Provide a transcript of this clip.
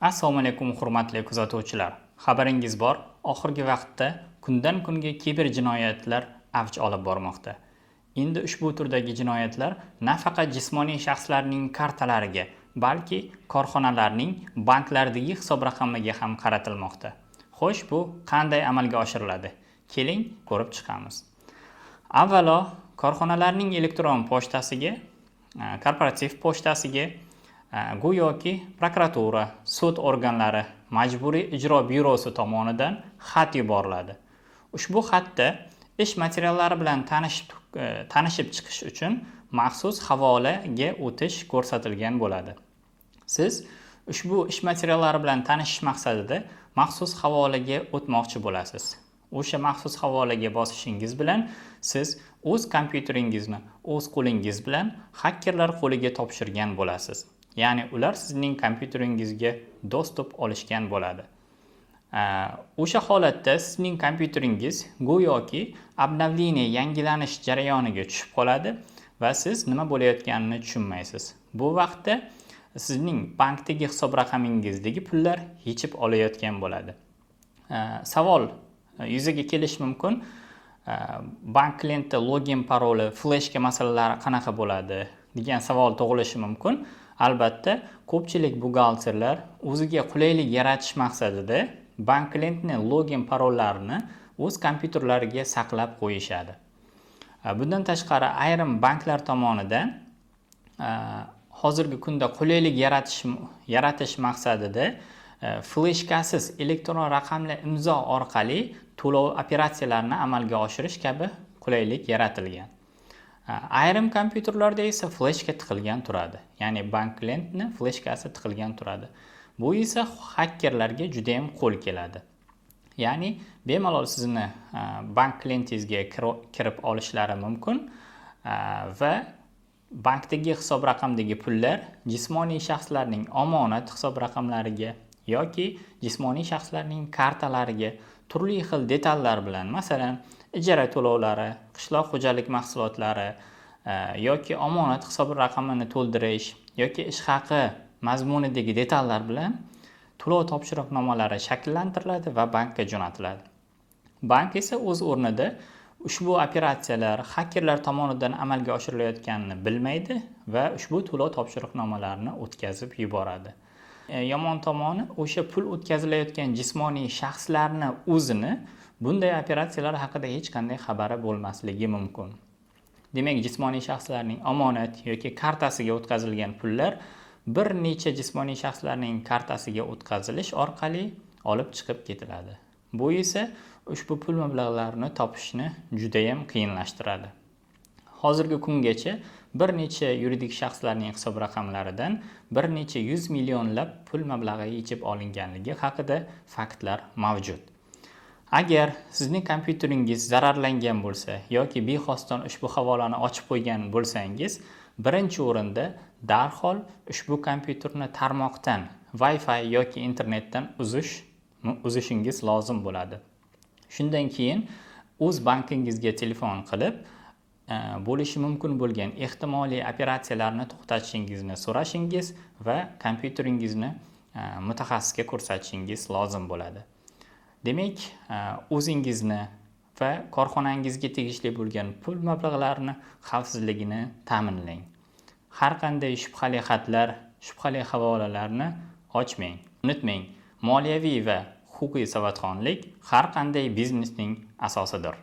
Assalomu alaykum hurmatli kuzatuvchilar. Xabaringiz bor, oxirgi vaqtda kundan kunga kiber jinoyatlar avj olib bormoqda. Endi ushbu turdagi jinoyatlar nafaqat jismoniy shaxslarning kartalariga, balki korxonalarning banklardagi hisob raqamiga ham qaratilmoqda. Xo'sh, bu qanday amalga oshiriladi? Keling, ko'rib chiqamiz. Avvalo, korxonalarning elektron pochtasiga, korporativ pochtasiga go'yoki prokuratura, sud organlari, majburiy ijro byurosi tomonidan xat yuboriladi. Ushbu xatda ish materiallari bilan tanishib chiqish uchun maxsus havolaga o'tish ko'rsatilgan bo'ladi. Siz ushbu ish materiallari bilan tanishish maqsadida maxsus havolaga o'tmoqchi bo'lasiz. O'sha maxsus havolaga bosishingiz bilan siz o'z kompyuteringizni o'z qo'lingiz bilan hakkerlar qo'liga topshirgan bo'lasiz. Ya'ni ular sizning kompyuteringizga dostуп olishgan bo'ladi. O'sha holatda sizning kompyuteringiz go'yoki обновление yangilanish jarayoniga tushib qoladi va siz nima bo'layotganini tushunmaysiz. Bu vaqtda sizning bankdagi hisob raqamingizdagi pullar yechib olayotgan bo'ladi. Savol yuzaga kelishi mumkin. Bank klienti login paroli, fleshka masalalari qanaqa bo'ladi degan savol tug'ilishi mumkin. Albatta, ko'pchilik buxgalterlar o'ziga qulaylik yaratish maqsadida bank klientining login parollarini o'z kompyuterlariga saqlab qo'yishadi. Bundan tashqari ayrim banklar tomonidan hozirgi kunda qulaylik yaratish maqsadida fleshkasiz elektron raqamli imzo orqali to'lov operatsiyalarini amalga oshirish kabi qulaylik yaratilgan. Ayrim kompyuterlarda esa fleshka tiqilgan turadi. Ya'ni bank klientning fleshkasi tiqilgan turadi. Bu esa hakkerlarga juda ham qo'l keladi. Ya'ni bemalol sizni bank klientingizga kirib olishlari mumkin va bankdagi hisob raqamdagi pullar jismoniy shaxslarning omonat hisob raqamlariga yoki jismoniy shaxslarning kartalariga turli xil detallar bilan, masalan, ijara to'lovlari, qishloq xo'jalik mahsulotlari yoki omonat hisob raqamini to'ldirish yoki ish haqi mazmunidagi detallar bilan to'lov topshiriqnomalari shakllantiriladi va bankka jo'natiladi. Bank esa o'z o'rnida ushbu operatsiyalar hakkerlar tomonidan amalga oshirilayotganini bilmaydi va ushbu to'lov topshiriqnomalarini o'tkazib yuboradi. Yomon tomoni, o'sha pul o'tkazilayotgan jismoniy shaxslarni o'zini bunday operatsiyalar haqida hech qanday xabari bo'lmasligi mumkin. Demak, jismoniy shaxslarning omonat yoki kartasiga o'tkazilgan pullar bir necha jismoniy shaxslarning kartasiga o'tkazilish orqali olib chiqib ketiladi. Bu esa ushbu pul mablag'larini topishni juda ham qiyinlashtiradi. Hozirgi kungacha bir necha yuridik shaxslarning hisob raqamlaridan bir necha 100 millionlab pul mablag'i yechib olinganligi haqida faktlar mavjud. Agar sizning kompyuteringiz zararlangan bo'lsa yoki bexosdan ushbu havolani ochib qo'ygan bo'lsangiz, birinchi o'rinda darhol ushbu kompyuterni tarmoqdan, Wi-Fi yoki internetdan uzishingiz lozim bo'ladi. Shundan keyin o'z bankingizga telefon qilib, bo'lishi mumkin bo'lgan ehtimoliy operatsiyalarni to'xtatishingizni so'rashingiz va kompyuteringizni mutaxassisga ko'rsatishingiz lozim bo'ladi. Demak, o'zingizni va korxonangizga tegishli bo'lgan pul mablag'larini xavfsizligini ta'minlang. Har qanday shubhali xatlar, shubhali havolalarni ochmang. Unutmang, moliyaviy va huquqiy savodxonlik har qanday biznesning asosidir.